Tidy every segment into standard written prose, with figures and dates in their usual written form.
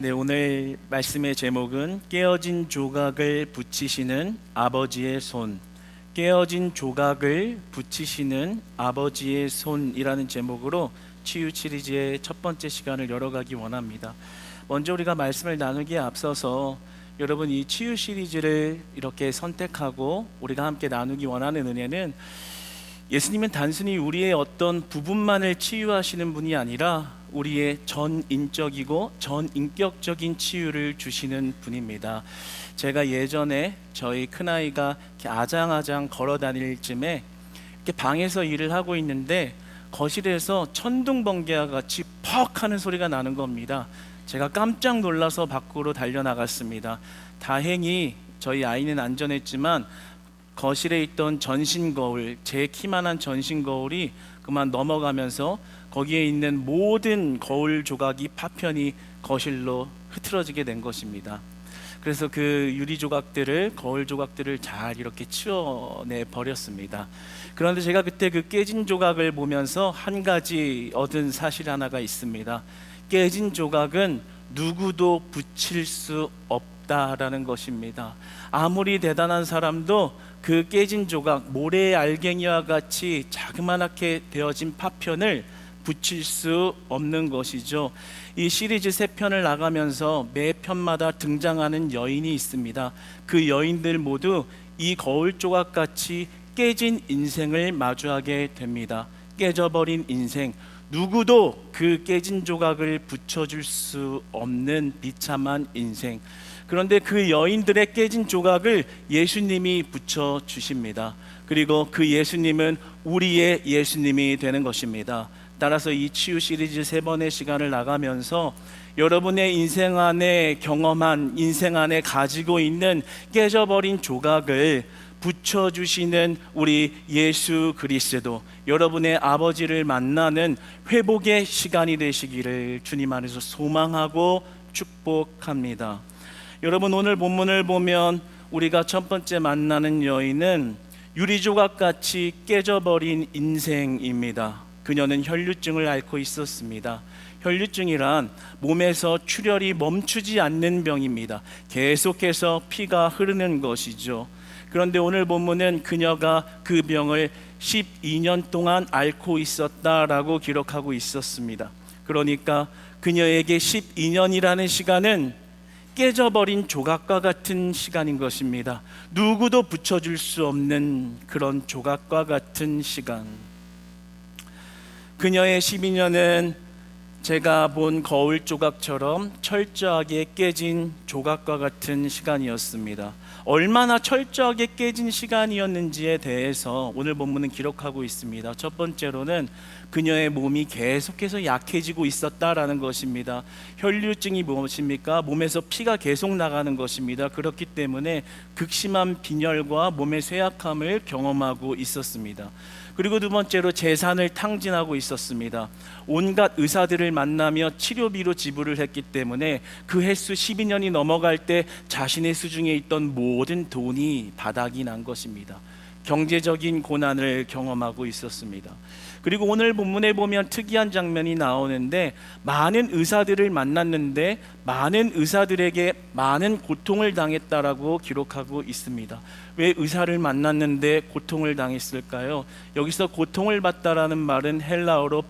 네, 오늘 말씀의 제목은 깨어진 조각을 붙이시는 아버지의 손, 깨어진 조각을 붙이시는 아버지의 손이라는 제목으로 치유 시리즈의 첫 번째 시간을 열어가기 원합니다. 먼저 우리가 말씀을 나누기에 앞서서 여러분, 이 치유 시리즈를 이렇게 선택하고 우리가 함께 나누기 원하는 은혜는, 예수님은 단순히 우리의 어떤 부분만을 치유하시는 분이 아니라 우리의 전인적이고 전인격적인 치유를 주시는 분입니다. 제가 예전에 저희 큰아이가 이렇게 아장아장 걸어 다닐 쯤에 이렇게 방에서 일을 하고 있는데 거실에서 천둥번개와 같이 퍽 하는 소리가 나는 겁니다. 제가 깜짝 놀라서 밖으로 달려나갔습니다. 다행히 저희 아이는 안전했지만 거실에 있던 전신 거울, 제 키만한 전신 거울이 그만 넘어가면서 거기에 있는 모든 거울 조각이 파편이 거실로 흐트러지게 된 것입니다. 그래서 그 유리 조각들을, 거울 조각들을 잘 이렇게 치워내 버렸습니다. 그런데 제가 그때 그 깨진 조각을 보면서 한 가지 얻은 사실 하나가 있습니다. 깨진 조각은 누구도 붙일 수 없다라는 것입니다. 아무리 대단한 사람도 그 깨진 조각, 모래의 알갱이와 같이 자그마하게 되어진 파편을 붙일 수 없는 것이죠. 이 시리즈 3편을 나가면서 매 편마다 등장하는 여인이 있습니다. 그 여인들 모두 이 거울 조각같이 깨진 인생을 마주하게 됩니다. 깨져버린 인생, 누구도 그 깨진 조각을 붙여줄 수 없는 비참한 인생. 그런데 그 여인들의 깨진 조각을 예수님이 붙여주십니다. 그리고 그 예수님은 우리의 예수님이 되는 것입니다. 따라서 이 치유 시리즈 3번의 시간을 나가면서 여러분의 인생 안에 경험한, 인생 안에 가지고 있는 깨져버린 조각을 붙여주시는 우리 예수 그리스도, 여러분의 아버지를 만나는 회복의 시간이 되시기를 주님 안에서 소망하고 축복합니다. 여러분, 오늘 본문을 보면 우리가 첫 번째 만나는 여인은 유리조각같이 깨져버린 인생입니다. 그녀는 혈류증을 앓고 있었습니다. 혈류증이란 몸에서 출혈이 멈추지 않는 병입니다. 계속해서 피가 흐르는 것이죠. 그런데 오늘 본문은 그녀가 그 병을 12년 동안 앓고 있었다라고 기록하고 있었습니다. 그러니까 그녀에게 12년이라는 시간은 깨져버린 조각과 같은 시간인 것입니다. 누구도 붙여줄 수 없는 그런 조각과 같은 시간. 그녀의 12년은 제가 본 거울 조각처럼 철저하게 깨진 조각과 같은 시간이었습니다. 얼마나 철저하게 깨진 시간이었는지에 대해서 오늘 본문은 기록하고 있습니다. 첫 번째로는 그녀의 몸이 계속해서 약해지고 있었다라는 것입니다. 혈류증이 무엇입니까? 몸에서 피가 계속 나가는 것입니다. 그렇기 때문에 극심한 빈혈과 몸의 쇠약함을 경험하고 있었습니다. 그리고 두 번째로 재산을 탕진하고 있었습니다. 온갖 의사들을 만나며 치료비로 지불을 했기 때문에 그 횟수 12년이 넘어갈 때 자신의 수중에 있던 모든 돈이 바닥이 난 것입니다. 경제적인 고난을 경험하고 있었습니다. 그리고 오늘 본문에 보면 특이한 장면이 나오는데, 많은 의사들을 만났는데 많은 의사들에게 많은 고통을 당했다라고 기록하고 있습니다. 왜 의사를 만났는데 고통을 당했을까요? 여기서 고통을 받다라는 말은 헬라어로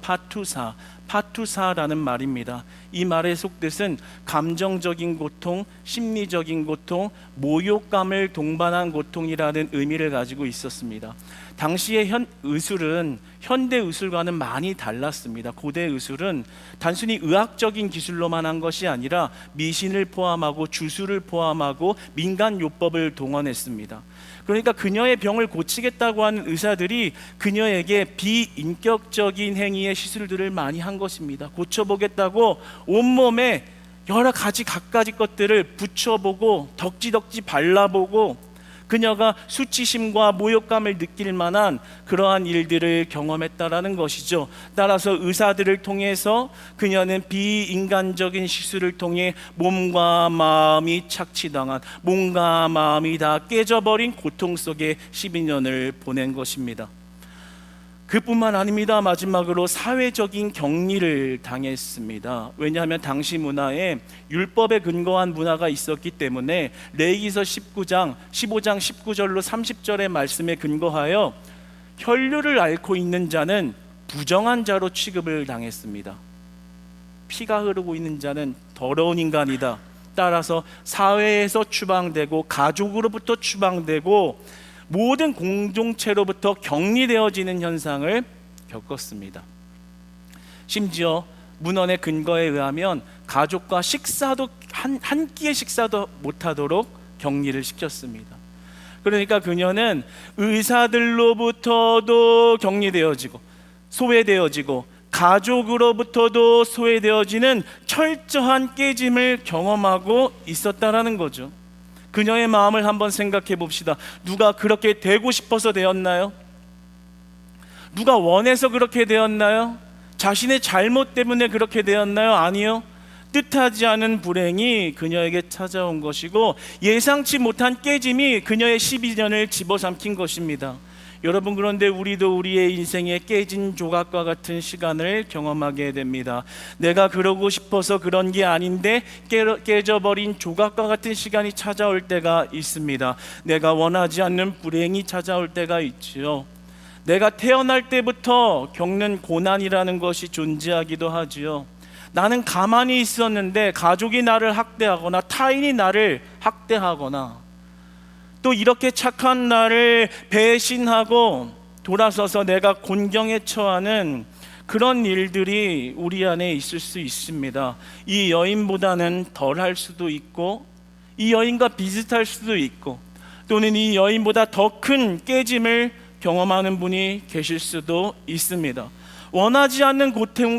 파투사라는 말입니다. 이 말의 속뜻은 감정적인 고통, 심리적인 고통, 모욕감을 동반한 고통이라는 의미를 가지고 있었습니다. 당시의 의술은 현대 의술과는 많이 달랐습니다. 고대 의술은 단순히 의학적인 기술로만 한 것이 아니라 미신을 포함하고 주술을 포함하고 민간요법을 동원했습니다. 그러니까 그녀의 병을 고치겠다고 하는 의사들이 그녀에게 비인격적인 행위의 시술들을 많이 한 것입니다. 고쳐보겠다고 온몸에 여러 가지 갖가지 것들을 붙여보고 덕지덕지 발라보고 그녀가 수치심과 모욕감을 느낄 만한 그러한 일들을 경험했다라는 것이죠. 따라서 의사들을 통해서 그녀는 비인간적인 시술을 통해 몸과 마음이 착취당한, 몸과 마음이 다 깨져버린 고통 속에 12년을 보낸 것입니다. 그뿐만 아닙니다. 마지막으로 사회적인 격리를 당했습니다. 왜냐하면 당시 문화에 율법에 근거한 문화가 있었기 때문에 레위기서 15장 19절로 30절의 말씀에 근거하여 혈류를 앓고 있는 자는 부정한 자로 취급을 당했습니다. 피가 흐르고 있는 자는 더러운 인간이다. 따라서 사회에서 추방되고 가족으로부터 추방되고 모든 공동체로부터 격리되어지는 현상을 겪었습니다. 심지어 문헌의 근거에 의하면 가족과 식사도 한 끼의 식사도 못하도록 격리를 시켰습니다. 그러니까 그녀는 의사들로부터도 격리되어지고 소외되어지고 가족으로부터도 소외되어지는 철저한 깨짐을 경험하고 있었다라는 거죠. 그녀의 마음을 한번 생각해 봅시다. 누가 그렇게 되고 싶어서 되었나요? 누가 원해서 그렇게 되었나요? 자신의 잘못 때문에 그렇게 되었나요? 아니요. 뜻하지 않은 불행이 그녀에게 찾아온 것이고 예상치 못한 깨짐이 그녀의 12년을 집어삼킨 것입니다. 여러분, 그런데 우리도 우리의 인생에 깨진 조각과 같은 시간을 경험하게 됩니다. 내가 그러고 싶어서 그런 게 아닌데 깨져버린 조각과 같은 시간이 찾아올 때가 있습니다. 내가 원하지 않는 불행이 찾아올 때가 있지요. 내가 태어날 때부터 겪는 고난이라는 것이 존재하기도 하지요. 나는 가만히 있었는데 가족이 나를 학대하거나 타인이 나를 학대하거나 또 이렇게 착한 나를 배신하고 돌아서서 내가 곤경에 처하는 그런 일들이 우리 안에 있을 수 있습니다. 이 여인보다는 덜할 수도 있고 이 여인과 비슷할 수도 있고 또는 이 여인보다 더 큰 깨짐을 경험하는 분이 계실 수도 있습니다. 원하지 않는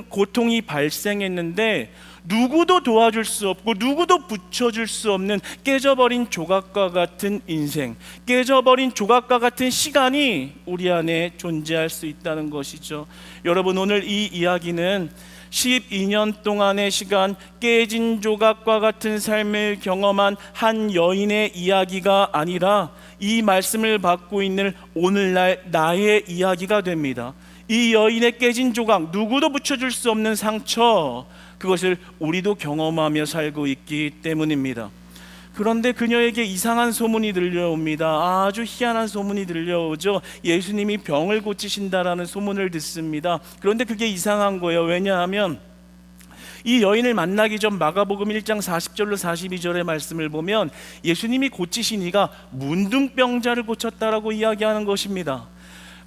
고통이 발생했는데 누구도 도와줄 수 없고 누구도 붙여줄 수 없는 깨져버린 조각과 같은 인생, 깨져버린 조각과 같은 시간이 우리 안에 존재할 수 있다는 것이죠. 여러분, 오늘 이 이야기는 12년 동안의 시간 깨진 조각과 같은 삶을 경험한 한 여인의 이야기가 아니라 이 말씀을 받고 있는 오늘날 나의 이야기가 됩니다. 이 여인의 깨진 조각, 누구도 붙여줄 수 없는 상처, 그것을 우리도 경험하며 살고 있기 때문입니다. 그런데 그녀에게 이상한 소문이 들려옵니다. 아주 희한한 소문이 들려오죠. 예수님이 병을 고치신다라는 소문을 듣습니다. 그런데 그게 이상한 거예요. 왜냐하면 이 여인을 만나기 전 마가복음 1장 40절로 42절의 말씀을 보면 예수님이 고치신 이가 문둥병자를 고쳤다라고 이야기하는 것입니다.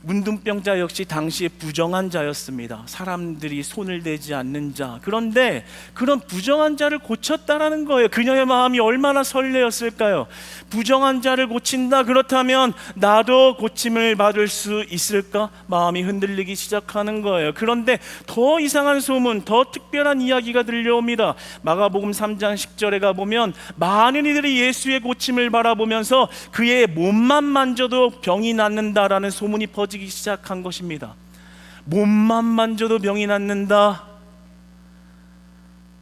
문둥병자 역시 당시에 부정한 자였습니다. 사람들이 손을 대지 않는 자. 그런데 그런 부정한 자를 고쳤다라는 거예요. 그녀의 마음이 얼마나 설레었을까요? 부정한 자를 고친다. 그렇다면 나도 고침을 받을 수 있을까? 마음이 흔들리기 시작하는 거예요. 그런데 더 이상한 소문, 더 특별한 이야기가 들려옵니다. 마가복음 3장 10절에 가보면 많은 이들이 예수의 고침을 바라보면서 그의 몸만 만져도 병이 낫는다라는 소문이 퍼지기 시작한 것입니다. 몸만 만져도 병이 낫는다.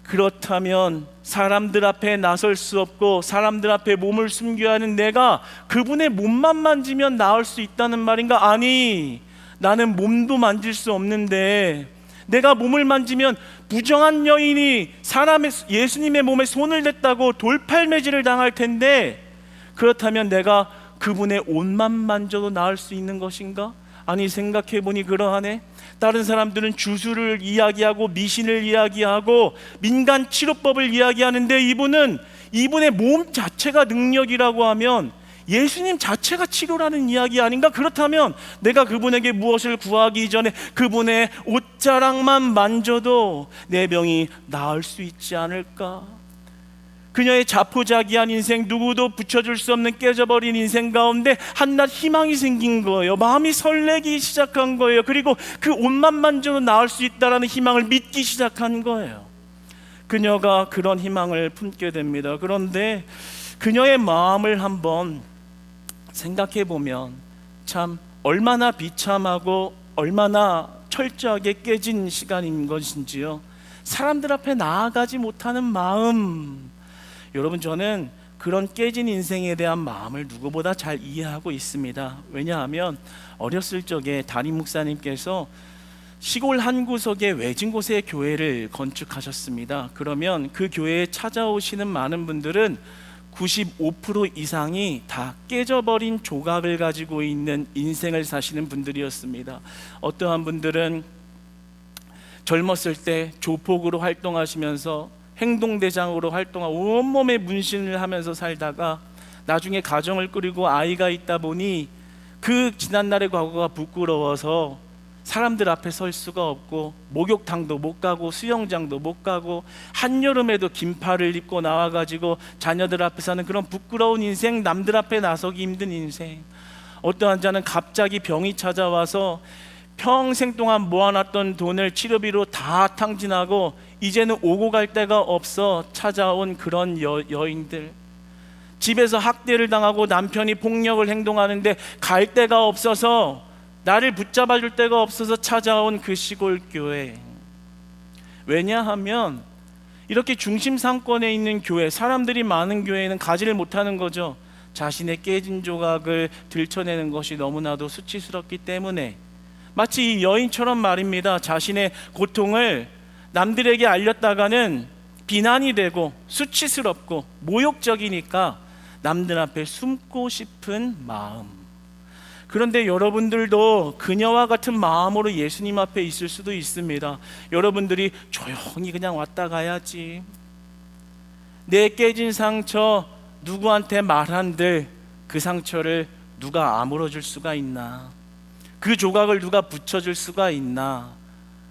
그렇다면 사람들 앞에 나설 수 없고 사람들 앞에 몸을 숨겨야 하는 내가 그분의 몸만 만지면 나을 수 있다는 말인가? 아니, 나는 몸도 만질 수 없는데 내가 몸을 만지면 부정한 여인이 예수님의 몸에 손을 댔다고 돌팔매질을 당할 텐데, 그렇다면 내가 그분의 옷만 만져도 나을 수 있는 것인가? 아니, 생각해보니 그러하네. 다른 사람들은 주술을 이야기하고 미신을 이야기하고 민간 치료법을 이야기하는데 이분의 몸 자체가 능력이라고 하면 예수님 자체가 치료라는 이야기 아닌가? 그렇다면 내가 그분에게 무엇을 구하기 전에 그분의 옷자락만 만져도 내 병이 나을 수 있지 않을까? 그녀의 자포자기한 인생, 누구도 붙여줄 수 없는 깨져버린 인생 가운데 한낱 희망이 생긴 거예요. 마음이 설레기 시작한 거예요. 그리고 그 옷만 만져도 나을 수 있다는 희망을 믿기 시작한 거예요. 그녀가 그런 희망을 품게 됩니다. 그런데 그녀의 마음을 한번 생각해 보면 참 얼마나 비참하고 얼마나 철저하게 깨진 시간인 것인지요. 사람들 앞에 나아가지 못하는 마음. 여러분, 저는 그런 깨진 인생에 대한 마음을 누구보다 잘 이해하고 있습니다. 왜냐하면 어렸을 적에 담임 목사님께서 시골 한 구석에 외진 곳에 교회를 건축하셨습니다. 그러면 그 교회에 찾아오시는 많은 분들은 95% 이상이 다 깨져버린 조각을 가지고 있는 인생을 사시는 분들이었습니다. 어떠한 분들은 젊었을 때 조폭으로 활동하시면서 행동대장으로 활동하고 온몸에 문신을 하면서 살다가 나중에 가정을 꾸리고 아이가 있다 보니 그 지난날의 과거가 부끄러워서 사람들 앞에 설 수가 없고 목욕탕도 못 가고 수영장도 못 가고 한여름에도 긴팔을 입고 나와가지고 자녀들 앞에 사는 그런 부끄러운 인생, 남들 앞에 나서기 힘든 인생. 어떠한 자는 갑자기 병이 찾아와서 평생 동안 모아놨던 돈을 치료비로 다 탕진하고 이제는 오고 갈 데가 없어 찾아온 그런 여인들. 집에서 학대를 당하고 남편이 폭력을 행동하는데 갈 데가 없어서, 나를 붙잡아 줄 데가 없어서 찾아온 그 시골 교회. 왜냐하면 이렇게 중심 상권에 있는 교회, 사람들이 많은 교회는 가지를 못하는 거죠. 자신의 깨진 조각을 들춰내는 것이 너무나도 수치스럽기 때문에. 마치 이 여인처럼 말입니다. 자신의 고통을 남들에게 알렸다가는 비난이 되고 수치스럽고 모욕적이니까 남들 앞에 숨고 싶은 마음. 그런데 여러분들도 그녀와 같은 마음으로 예수님 앞에 있을 수도 있습니다. 여러분들이 조용히 그냥 왔다 가야지, 내 깨진 상처 누구한테 말한들 그 상처를 누가 아물어줄 수가 있나, 그 조각을 누가 붙여줄 수가 있나.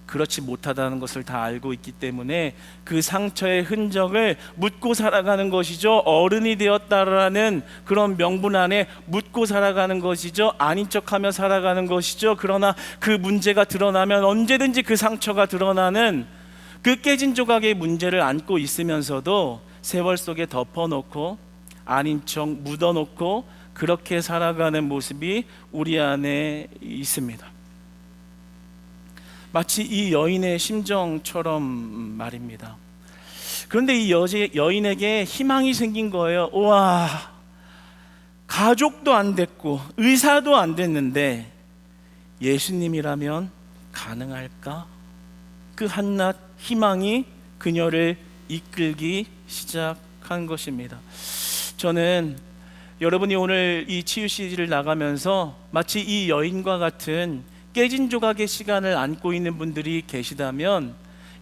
그렇지 못하다는 것을 다 알고 있기 때문에 그 상처의 흔적을 묻고 살아가는 것이죠. 어른이 되었다라는 그런 명분 안에 묻고 살아가는 것이죠. 아닌 척하며 살아가는 것이죠. 그러나 그 문제가 드러나면 언제든지 그 상처가 드러나는 그 깨진 조각의 문제를 안고 있으면서도 세월 속에 덮어놓고 아닌 척 묻어놓고 그렇게 살아가는 모습이 우리 안에 있습니다. 마치 이 여인의 심정처럼 말입니다. 그런데 이 여인에게 희망이 생긴 거예요. 우와, 가족도 안 됐고 의사도 안 됐는데 예수님이라면 가능할까? 그 한낱 희망이 그녀를 이끌기 시작한 것입니다. 저는 여러분이 오늘 이 치유 CD를 나가면서 마치 이 여인과 같은 깨진 조각의 시간을 안고 있는 분들이 계시다면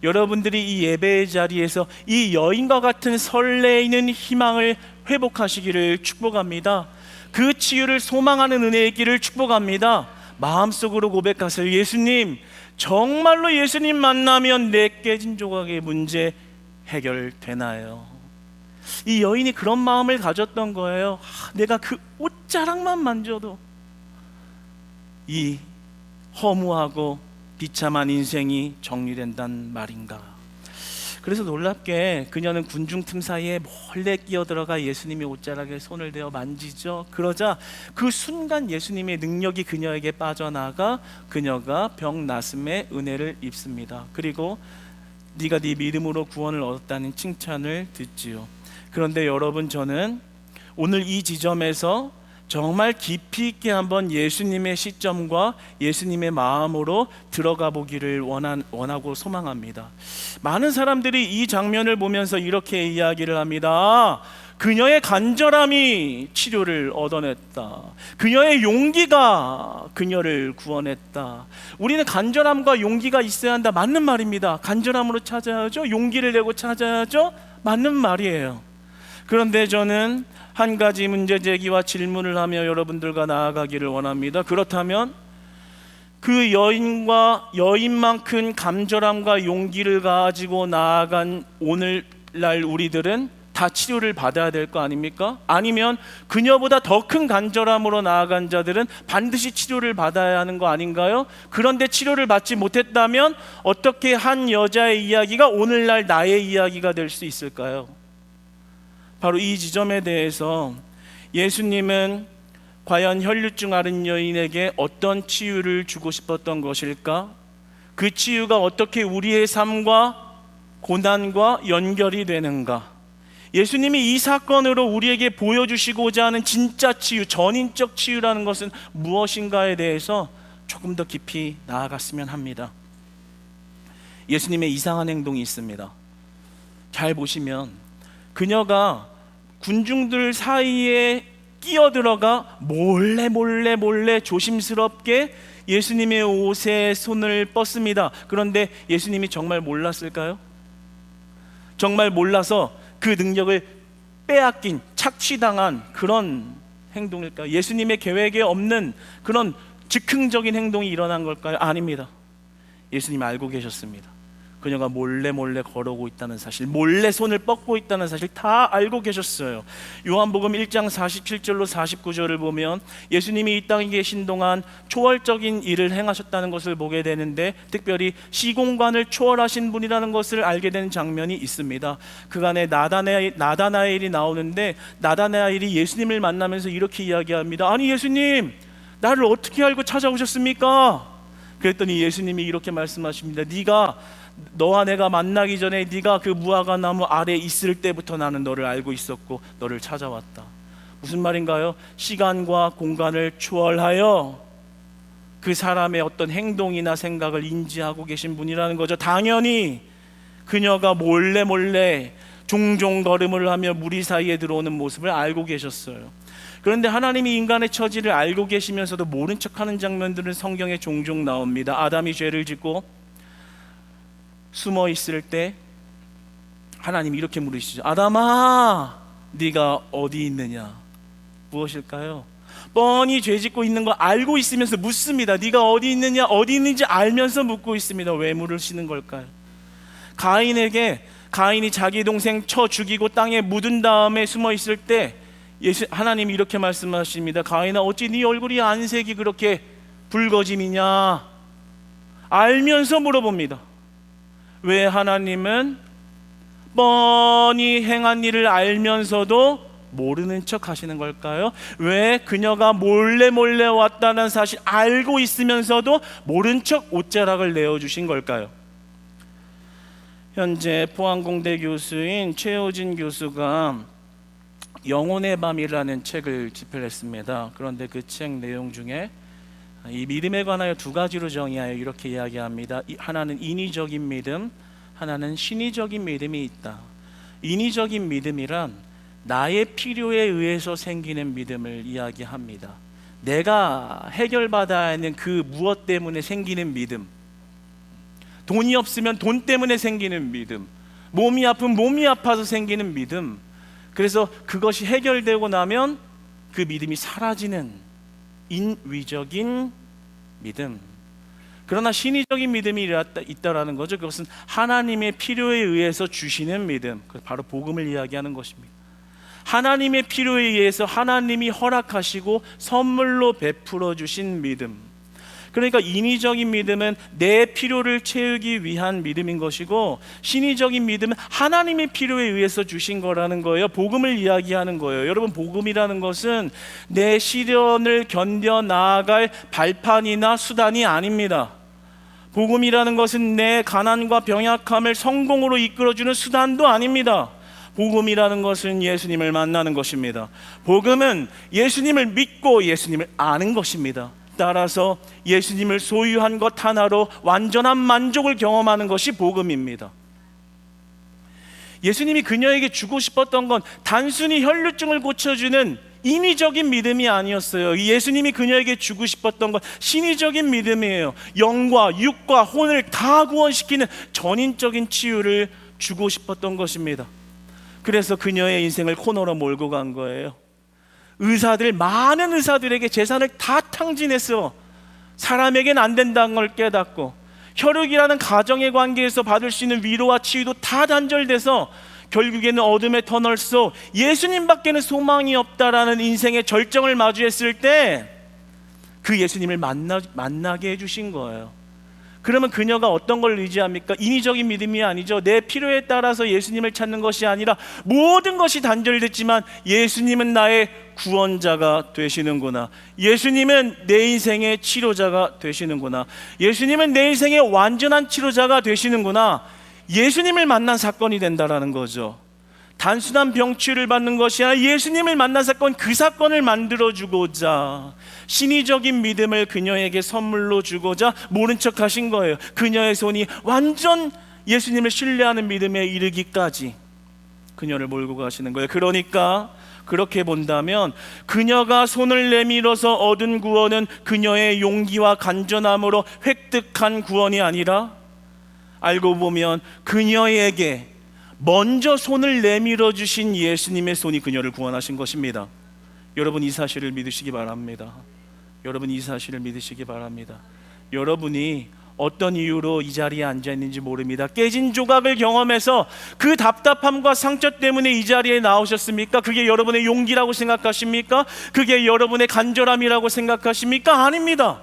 여러분들이 이 예배의 자리에서 이 여인과 같은 설레이는 희망을 회복하시기를 축복합니다. 그 치유를 소망하는 은혜의 길을 축복합니다. 마음속으로 고백하세요. 예수님, 정말로 예수님 만나면 내 깨진 조각의 문제 해결되나요? 이 여인이 그런 마음을 가졌던 거예요. 내가 그 옷자락만 만져도 이 허무하고 비참한 인생이 정리된단 말인가. 그래서 놀랍게 그녀는 군중 틈 사이에 몰래 끼어들어가 예수님의 옷자락에 손을 대어 만지죠. 그러자 그 순간 예수님의 능력이 그녀에게 빠져나가 그녀가 병 나음의 은혜를 입습니다. 그리고 네가 네 믿음으로 구원을 얻었다는 칭찬을 듣지요. 그런데 여러분, 저는 오늘 이 지점에서 정말 깊이 있게 한번 예수님의 시점과 예수님의 마음으로 들어가 보기를 원하고 소망합니다. 많은 사람들이 이 장면을 보면서 이렇게 이야기를 합니다. 그녀의 간절함이 치료를 얻어냈다. 그녀의 용기가 그녀를 구원했다. 우리는 간절함과 용기가 있어야 한다. 맞는 말입니다. 간절함으로 찾아야죠. 용기를 내고 찾아야죠. 맞는 말이에요. 그런데 저는 한 가지 문제 제기와 질문을 하며 여러분들과 나아가기를 원합니다. 그렇다면 그 여인만큼 간절함과 용기를 가지고 나아간 오늘날 우리들은 다 치료를 받아야 될 거 아닙니까? 아니면 그녀보다 더 큰 간절함으로 나아간 자들은 반드시 치료를 받아야 하는 거 아닌가요? 그런데 치료를 받지 못했다면 어떻게 한 여자의 이야기가 오늘날 나의 이야기가 될 수 있을까요? 바로 이 지점에 대해서 예수님은 과연 혈류증 앓은 여인에게 어떤 치유를 주고 싶었던 것일까? 그 치유가 어떻게 우리의 삶과 고난과 연결이 되는가? 예수님이 이 사건으로 우리에게 보여주시고자 하는 진짜 치유, 전인적 치유라는 것은 무엇인가에 대해서 조금 더 깊이 나아갔으면 합니다. 예수님의 이상한 행동이 있습니다. 잘 보시면 그녀가 군중들 사이에 끼어들어가 몰래 조심스럽게 예수님의 옷에 손을 뻗습니다. 그런데 예수님이 정말 몰랐을까요? 정말 몰라서 그 능력을 빼앗긴, 착취당한 그런 행동일까요? 예수님의 계획에 없는 그런 즉흥적인 행동이 일어난 걸까요? 아닙니다. 예수님 알고 계셨습니다. 그녀가 몰래 걸어오고 있다는 사실, 몰래 손을 뻗고 있다는 사실 다 알고 계셨어요. 요한복음 1장 47절로 49절을 보면 예수님이 이 땅에 계신 동안 초월적인 일을 행하셨다는 것을 보게 되는데, 특별히 시공간을 초월하신 분이라는 것을 알게 되는 장면이 있습니다. 그간에 나다나엘이 나오는데, 나다나엘이 예수님을 만나면서 이렇게 이야기합니다. 아니 예수님, 나를 어떻게 알고 찾아오셨습니까? 그랬더니 예수님이 이렇게 말씀하십니다. 너와 내가 만나기 전에 네가 그 무화과 나무 아래 있을 때부터 나는 너를 알고 있었고 너를 찾아왔다. 무슨 말인가요? 시간과 공간을 초월하여 그 사람의 어떤 행동이나 생각을 인지하고 계신 분이라는 거죠. 당연히 그녀가 몰래 종종 걸음을 하며 무리 사이에 들어오는 모습을 알고 계셨어요. 그런데 하나님이 인간의 처지를 알고 계시면서도 모른 척하는 장면들은 성경에 종종 나옵니다. 아담이 죄를 짓고 숨어 있을 때 하나님이 이렇게 물으시죠. 아담아, 네가 어디 있느냐? 무엇일까요? 뻔히 죄 짓고 있는 거 알고 있으면서 묻습니다. 네가 어디 있느냐? 어디 있는지 알면서 묻고 있습니다. 왜 물으시는 걸까요? 가인이 자기 동생 쳐 죽이고 땅에 묻은 다음에 숨어 있을 때 하나님이 이렇게 말씀하십니다. 가인아, 어찌 네 얼굴이 안색이 그렇게 붉어짐이냐? 알면서 물어봅니다. 왜 하나님은 뻔히 행한 일을 알면서도 모르는 척 하시는 걸까요? 왜 그녀가 몰래 왔다는 사실 알고 있으면서도 모른 척 옷자락을 내어주신 걸까요? 현재 포항공대 교수인 최호진 교수가 영혼의 밤이라는 책을 집필했습니다. 그런데 그 책 내용 중에 이 믿음에 관하여 두 가지로 정의하여 이렇게 이야기합니다. 하나는 인위적인 믿음, 하나는 신의적인 믿음이 있다. 인위적인 믿음이란 나의 필요에 의해서 생기는 믿음을 이야기합니다. 내가 해결받아야 하는 그 무엇 때문에 생기는 믿음, 돈이 없으면 돈 때문에 생기는 믿음, 몸이 아프면 몸이 아파서 생기는 믿음, 그래서 그것이 해결되고 나면 그 믿음이 사라지는 인위적인 믿음. 그러나 신의적인 믿음이 있다라는 거죠. 그것은 하나님의 필요에 의해서 주시는 믿음, 바로 복음을 이야기하는 것입니다. 하나님의 필요에 의해서 하나님이 허락하시고 선물로 베풀어 주신 믿음. 그러니까 인위적인 믿음은 내 필요를 채우기 위한 믿음인 것이고, 신의적인 믿음은 하나님의 필요에 의해서 주신 거라는 거예요. 복음을 이야기하는 거예요. 여러분, 복음이라는 것은 내 시련을 견뎌 나아갈 발판이나 수단이 아닙니다. 복음이라는 것은 내 가난과 병약함을 성공으로 이끌어주는 수단도 아닙니다. 복음이라는 것은 예수님을 만나는 것입니다. 복음은 예수님을 믿고 예수님을 아는 것입니다. 따라서 예수님을 소유한 것 하나로 완전한 만족을 경험하는 것이 복음입니다. 예수님이 그녀에게 주고 싶었던 건 단순히 혈루증을 고쳐주는 인위적인 믿음이 아니었어요. 예수님이 그녀에게 주고 싶었던 건 신의적인 믿음이에요. 영과 육과 혼을 다 구원시키는 전인적인 치유를 주고 싶었던 것입니다. 그래서 그녀의 인생을 코너로 몰고 간 거예요. 많은 의사들에게 재산을 다 탕진해서 사람에겐 안 된다는 걸 깨닫고, 혈육이라는 가정의 관계에서 받을 수 있는 위로와 치유도 다 단절돼서 결국에는 어둠의 터널 속 예수님밖에는 소망이 없다라는 인생의 절정을 마주했을 때 그 예수님을 만나게 해주신 거예요. 그러면 그녀가 어떤 걸 의지합니까? 인위적인 믿음이 아니죠. 내 필요에 따라서 예수님을 찾는 것이 아니라 모든 것이 단절됐지만 예수님은 나의 구원자가 되시는구나, 예수님은 내 인생의 치료자가 되시는구나, 예수님은 내 인생의 완전한 치료자가 되시는구나, 예수님을 만난 사건이 된다라는 거죠. 단순한 병치유를 받는 것이 아니라 예수님을 만난 사건, 그 사건을 만들어주고자 신의적인 믿음을 그녀에게 선물로 주고자 모른 척 하신 거예요. 그녀의 손이 완전 예수님을 신뢰하는 믿음에 이르기까지 그녀를 몰고 가시는 거예요. 그러니까 그렇게 본다면 그녀가 손을 내밀어서 얻은 구원은 그녀의 용기와 간절함으로 획득한 구원이 아니라, 알고 보면 그녀에게 먼저 손을 내밀어 주신 예수님의 손이 그녀를 구원하신 것입니다. 여러분, 이 사실을 믿으시기 바랍니다. 여러분, 이 사실을 믿으시기 바랍니다. 여러분이 어떤 이유로 이 자리에 앉아 있는지 모릅니다. 깨진 조각을 경험해서 그 답답함과 상처 때문에 이 자리에 나오셨습니까? 그게 여러분의 용기라고 생각하십니까? 그게 여러분의 간절함이라고 생각하십니까? 아닙니다.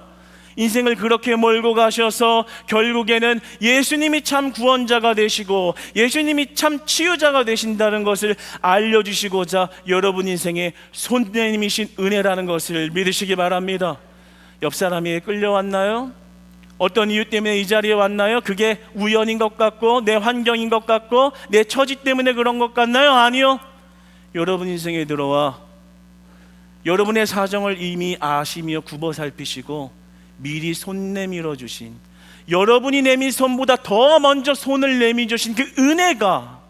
인생을 그렇게 몰고 가셔서 결국에는 예수님이 참 구원자가 되시고 예수님이 참 치유자가 되신다는 것을 알려주시고자 여러분 인생의 손님이신 은혜라는 것을 믿으시기 바랍니다. 옆 사람이 끌려왔나요? 어떤 이유 때문에 이 자리에 왔나요? 그게 우연인 것 같고 내 환경인 것 같고 내 처지 때문에 그런 것 같나요? 아니요. 여러분 인생에 들어와 여러분의 사정을 이미 아시며 굽어 살피시고 미리 손 내밀어 주신, 여러분이 내민 손보다 더 먼저 손을 내밀어 주신 그 은혜가,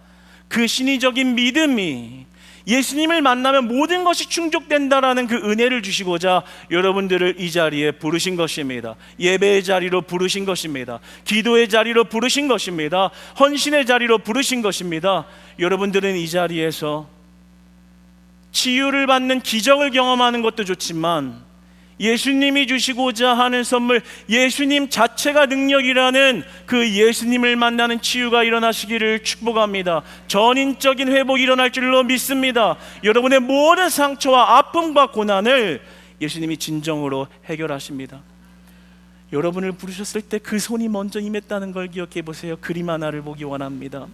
그 신의적인 믿음이 예수님을 만나면 모든 것이 충족된다라는 그 은혜를 주시고자 여러분들을 이 자리에 부르신 것입니다. 예배의 자리로 부르신 것입니다. 기도의 자리로 부르신 것입니다. 헌신의 자리로 부르신 것입니다. 여러분들은 이 자리에서 치유를 받는 기적을 경험하는 것도 좋지만 예수님이 주시고자 하는 선물, 예수님 자체가 능력이라는 그 예수님을 만나는 치유가 일어나시기를 축복합니다. 전인적인 회복이 일어날 줄로 믿습니다. 여러분의 모든 상처와 아픔과 고난을 예수님이 진정으로 해결하십니다. 여러분을 부르셨을 때 그 손이 먼저 임했다는 걸 기억해 보세요. 그림 하나를 보기 원합니다.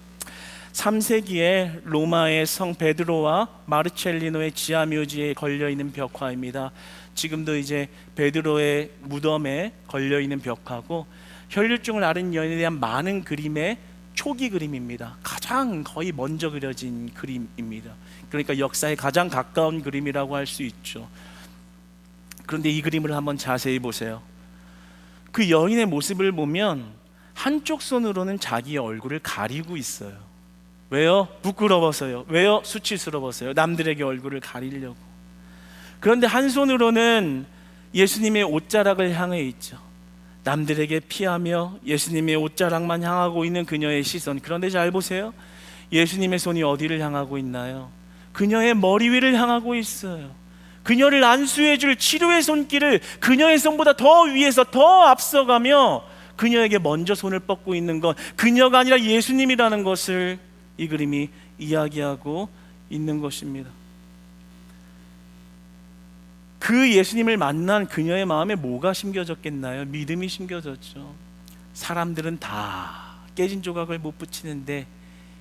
3세기에 로마의 성 베드로와 마르첼리노의 지하묘지에 걸려있는 벽화입니다. 지금도 이제 베드로의 무덤에 걸려있는 벽화고 혈류증을 앓은 여인에 대한 많은 그림의 초기 그림입니다. 가장 거의 먼저 그려진 그림입니다. 그러니까 역사에 가장 가까운 그림이라고 할 수 있죠. 그런데 이 그림을 한번 자세히 보세요. 그 여인의 모습을 보면 한쪽 손으로는 자기의 얼굴을 가리고 있어요. 왜요? 부끄러워서요. 왜요? 수치스러워서요. 남들에게 얼굴을 가리려고. 그런데 한 손으로는 예수님의 옷자락을 향해 있죠. 남들에게 피하며 예수님의 옷자락만 향하고 있는 그녀의 시선. 그런데 잘 보세요. 예수님의 손이 어디를 향하고 있나요? 그녀의 머리 위를 향하고 있어요. 그녀를 안수해 줄 치료의 손길을 그녀의 손보다 더 위에서 더 앞서가며 그녀에게 먼저 손을 뻗고 있는 건 그녀가 아니라 예수님이라는 것을 이 그림이 이야기하고 있는 것입니다. 그 예수님을 만난 그녀의 마음에 뭐가 심겨졌겠나요? 믿음이 심겨졌죠. 사람들은 다 깨진 조각을 못 붙이는데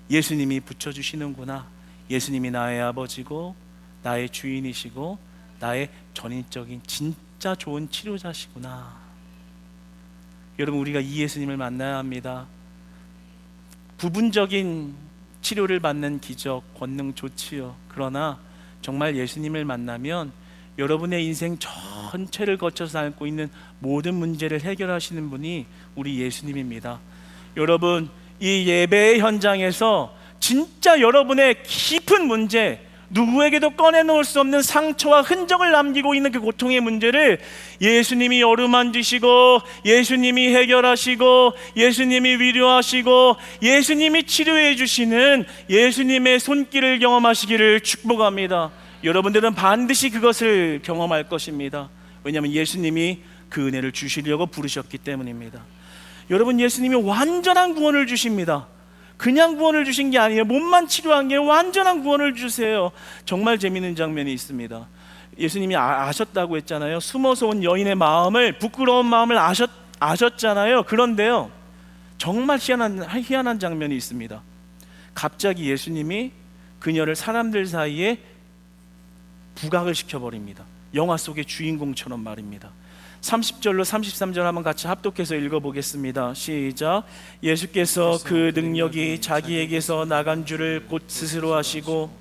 예수님이 붙여주시는구나. 예수님이 나의 아버지고 나의 주인이시고 나의 전인적인 진짜 좋은 치료자시구나. 여러분, 우리가 이 예수님을 만나야 합니다. 부분적인 치료를 받는 기적, 권능 좋지요. 그러나 정말 예수님을 만나면 여러분의 인생 전체를 거쳐서 앓고 있는 모든 문제를 해결하시는 분이 우리 예수님입니다. 여러분, 이 예배의 현장에서 진짜 여러분의 깊은 문제, 누구에게도 꺼내놓을 수 없는 상처와 흔적을 남기고 있는 그 고통의 문제를 예수님이 어루만지시고 예수님이 해결하시고 예수님이 위로하시고 예수님이 치료해 주시는 예수님의 손길을 경험하시기를 축복합니다. 여러분들은 반드시 그것을 경험할 것입니다. 왜냐하면 예수님이 그 은혜를 주시려고 부르셨기 때문입니다. 여러분, 예수님이 완전한 구원을 주십니다. 그냥 구원을 주신 게 아니에요. 몸만 치료한 게 완전한 구원을 주세요. 정말 재미있는 장면이 있습니다. 예수님이 아셨다고 했잖아요. 숨어서 온 여인의 마음을, 부끄러운 마음을 아셨잖아요. 그런데요, 정말 희한한 장면이 있습니다. 갑자기 예수님이 그녀를 사람들 사이에 부각을 시켜버립니다. 영화 속의 주인공처럼 말입니다. 30절로 33절 한번 같이 합독해서 읽어보겠습니다. 시작. 예수께서 그 능력이 자기에게서 나간 줄을 곧 스스로 아시고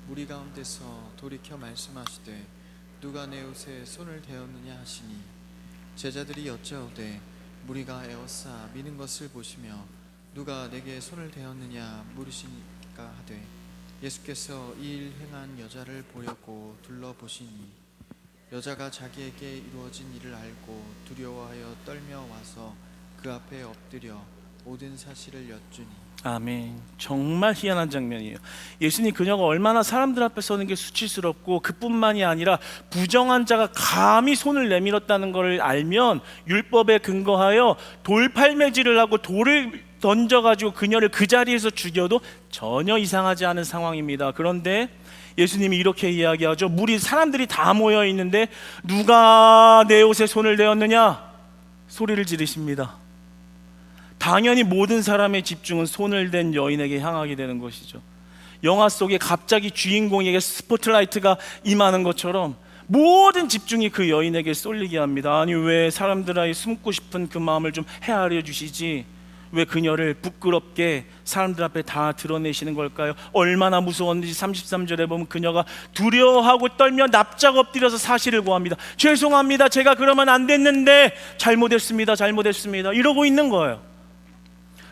무리 가운데서 돌이켜 말씀하시되 누가 내 옷에 손을 대었느냐 하시니 제자들이 여짜오되 무리가 에워싸 미는 것을 보시며 누가 내게 손을 대었느냐 물으시니까 하되 예수께서 이 일 행한 여자를 보려고 둘러보시니 여자가 자기에게 이루어진 일을 알고 두려워하여 떨며 와서 그 앞에 엎드려 모든 사실을 여쭈니. 아멘. 정말 희한한 장면이에요. 예수님 그녀가 얼마나 사람들 앞에 서는 게 수치스럽고 그뿐만이 아니라 부정한 자가 감히 손을 내밀었다는 것을 알면 율법에 근거하여 돌팔매질을 하고 돌을 던져가지고 그녀를 그 자리에서 죽여도 전혀 이상하지 않은 상황입니다. 그런데 예수님이 이렇게 이야기하죠. 무리 사람들이 다 모여 있는데 누가 내 옷에 손을 대었느냐 소리를 지르십니다. 당연히 모든 사람의 집중은 손을 댄 여인에게 향하게 되는 것이죠. 영화 속에 갑자기 주인공에게 스포트라이트가 임하는 것처럼 모든 집중이 그 여인에게 쏠리게 합니다. 아니 왜 사람들의 숨고 싶은 그 마음을 좀 헤아려 주시지 왜 그녀를 부끄럽게 사람들 앞에 다 드러내시는 걸까요? 얼마나 무서웠는지 33절에 보면 그녀가 두려워하고 떨며 납작 엎드려서 사실을 고합니다. 죄송합니다. 제가 그러면 안 됐는데 잘못했습니다. 이러고 있는 거예요.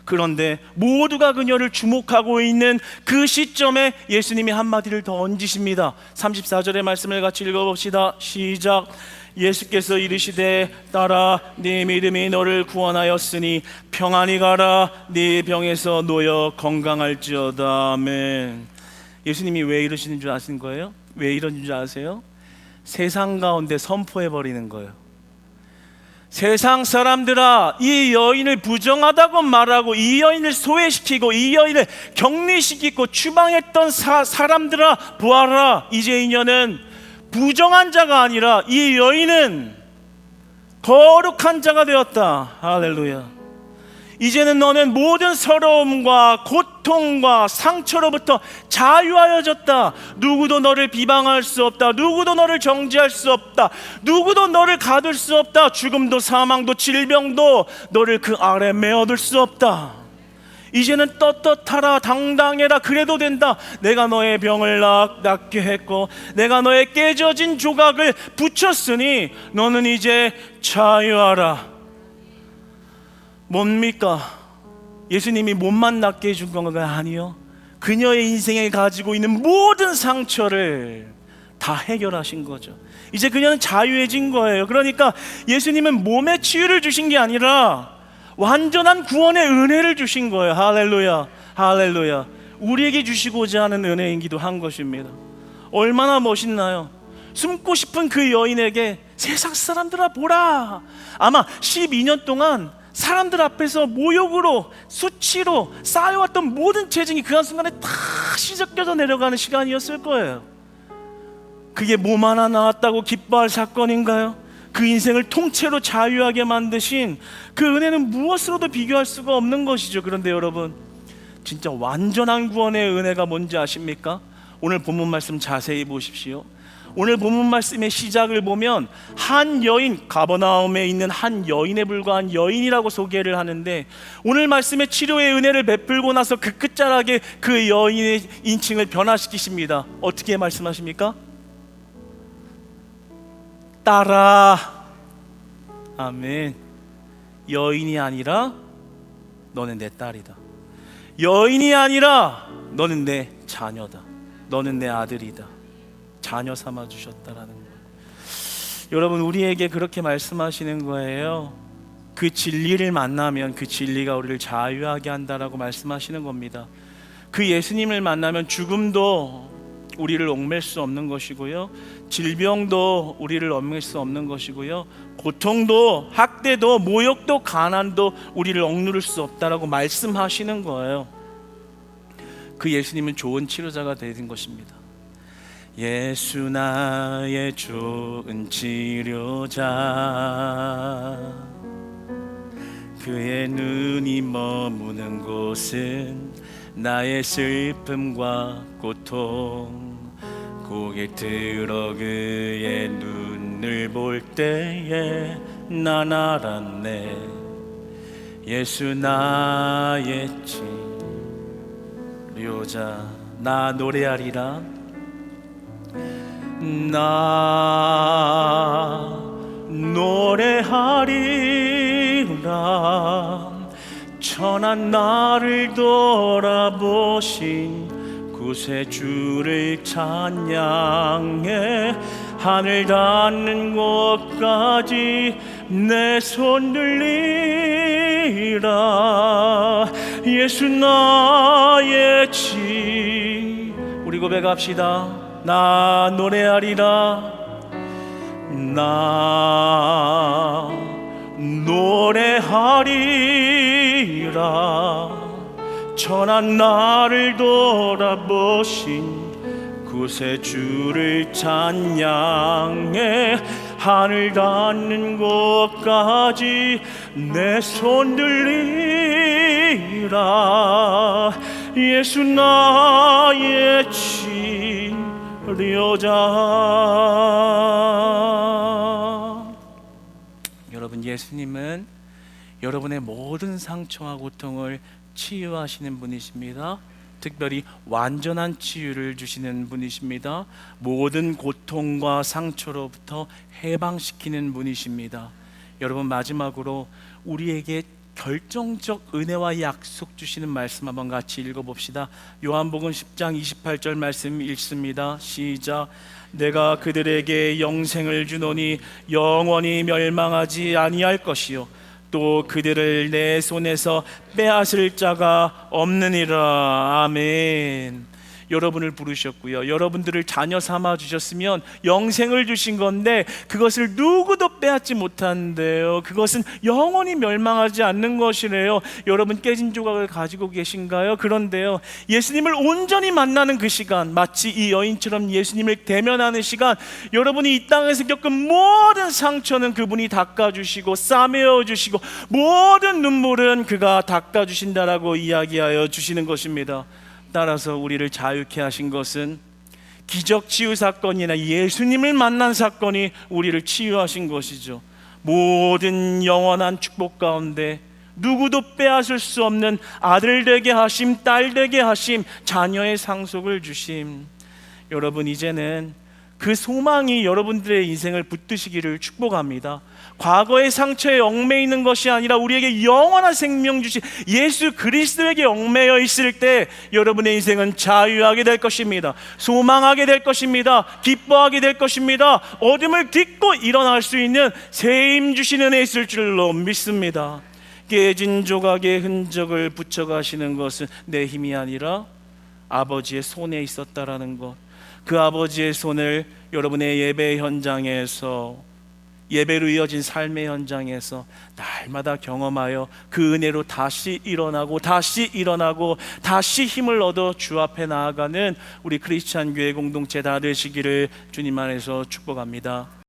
그런데 모두가 그녀를 주목하고 있는 그 시점에 예수님이 한마디를 더 얹으십니다. 34절의 말씀을 같이 읽어봅시다. 시작. 예수께서 이르시되 딸아 네 믿음이 너를 구원하였으니 평안히 가라 네 병에서 놓여 건강할지어다. 아멘. 예수님이 왜 이러시는 줄 아시는 거예요? 왜 이러는 줄 아세요? 세상 가운데 선포해버리는 거예요. 세상 사람들아 이 여인을 부정하다고 말하고 이 여인을 소외시키고 이 여인을 격리시키고 추방했던 사람들아 보아라. 이제 이녀는 부정한 자가 아니라 이 여인은 거룩한 자가 되었다. 할렐루야. 이제는 너는 모든 서러움과 고통과 상처로부터 자유하여졌다. 누구도 너를 비방할 수 없다. 누구도 너를 정죄할 수 없다. 누구도 너를 가둘 수 없다. 죽음도 사망도 질병도 너를 그 아래 메어둘 수 없다. 이제는 떳떳하라 당당해라. 그래도 된다. 내가 너의 병을 낫게 했고 내가 너의 깨져진 조각을 붙였으니 너는 이제 자유하라. 뭡니까? 예수님이 몸만 낫게 해준 건가? 아니요. 그녀의 인생에 가지고 있는 모든 상처를 다 해결하신 거죠. 이제 그녀는 자유해진 거예요. 그러니까 예수님은 몸의 치유를 주신 게 아니라 완전한 구원의 은혜를 주신 거예요. 할렐루야, 할렐루야. 우리에게 주시고자 하는 은혜이기도 한 것입니다. 얼마나 멋있나요? 숨고 싶은 그 여인에게 세상 사람들아 보라. 아마 12년 동안 사람들 앞에서 모욕으로 수치로 쌓여왔던 모든 재증이 그 한순간에 다 씻어껴져 내려가는 시간이었을 거예요. 그게 몸 하나 나왔다고 기뻐할 사건인가요? 그 인생을 통째로 자유하게 만드신 그 은혜는 무엇으로도 비교할 수가 없는 것이죠. 그런데 여러분 진짜 완전한 구원의 은혜가 뭔지 아십니까? 오늘 본문 말씀 자세히 보십시오. 오늘 본문 말씀의 시작을 보면 한 여인, 가버나움에 있는 한 여인에 불과한 여인이라고 소개를 하는데 오늘 말씀의 치료의 은혜를 베풀고 나서 그 끝자락에 그 여인의 인칭을 변화시키십니다. 어떻게 말씀하십니까? 딸아. 아멘. 여인이 아니라 너는 내 딸이다. 여인이 아니라 너는 내 자녀다. 너는 내 아들이다. 자녀 삼아 주셨다라는 거예요. 여러분 우리에게 그렇게 말씀하시는 거예요. 그 진리를 만나면 그 진리가 우리를 자유하게 한다라고 말씀하시는 겁니다. 그 예수님을 만나면 죽음도 우리를 얽맬 수 없는 것이고요, 질병도 우리를 얽맬 수 없는 것이고요, 고통도 학대도 모욕도 가난도 우리를 억누를 수 없다라고 말씀하시는 거예요. 그 예수님은 좋은 치료자가 되는 것입니다. 예수 나의 좋은 치료자, 그의 눈이 머무는 곳은 나의 슬픔과 고통, 고개 들어 그의 눈 늘 볼 때에 난 알았네. 예수 나의 치료자. 나 노래하리라. 나 노래하리라. 천한 나를 돌아보신 구세주를 찬양해. 하늘 닿는 곳까지 내 손 들리라. 예수 나의 치. 우리 고백합시다. 나 노래하리라. 나 노래하리라. 천한 나를 돌아보신 구세주를 찬양해. 하늘 닿는 곳까지 내 손 들리라. 예수 나의 치료자. 여러분, 예수님은 여러분의 모든 상처와 고통을 치유하시는 분이십니다. 특별히 완전한 치유를 주시는 분이십니다. 모든 고통과 상처로부터 해방시키는 분이십니다. 여러분, 마지막으로 우리에게 결정적 은혜와 약속 주시는 말씀 한번 같이 읽어봅시다. 요한복음 10장 28절 말씀 읽습니다. 시작. 내가 그들에게 영생을 주노니 영원히 멸망하지 아니할 것이요 또 그들을 내 손에서 빼앗을 자가 없느니라. 아멘. 여러분을 부르셨고요, 여러분들을 자녀 삼아 주셨으면 영생을 주신 건데 그것을 누구도 빼앗지 못한대요. 그것은 영원히 멸망하지 않는 것이래요. 여러분, 깨진 조각을 가지고 계신가요? 그런데요, 예수님을 온전히 만나는 그 시간, 마치 이 여인처럼 예수님을 대면하는 시간, 여러분이 이 땅에서 겪은 모든 상처는 그분이 닦아주시고 싸매어 주시고 모든 눈물은 그가 닦아주신다라고 이야기하여 주시는 것입니다. 따라서 우리를 자유케 하신 것은 기적 치유 사건이나 예수님을 만난 사건이 우리를 치유하신 것이죠. 모든 영원한 축복 가운데 누구도 빼앗을 수 없는 아들 되게 하심, 딸 되게 하심, 자녀의 상속을 주심. 여러분, 이제는 그 소망이 여러분들의 인생을 붙드시기를 축복합니다. 과거의 상처에 얽매이는 있는 것이 아니라 우리에게 영원한 생명 주신 예수 그리스도에게 얽매여 있을 때 여러분의 인생은 자유하게 될 것입니다. 소망하게 될 것입니다. 기뻐하게 될 것입니다. 어둠을 딛고 일어날 수 있는 새 힘 주시는 은혜 있을 줄로 믿습니다. 깨진 조각의 흔적을 붙여가시는 것은 내 힘이 아니라 아버지의 손에 있었다라는 것, 그 아버지의 손을 여러분의 예배 현장에서, 예배로 이어진 삶의 현장에서 날마다 경험하여 그 은혜로 다시 일어나고 다시 일어나고 다시 힘을 얻어 주 앞에 나아가는 우리 크리스찬 교회 공동체 다 되시기를 주님 안에서 축복합니다.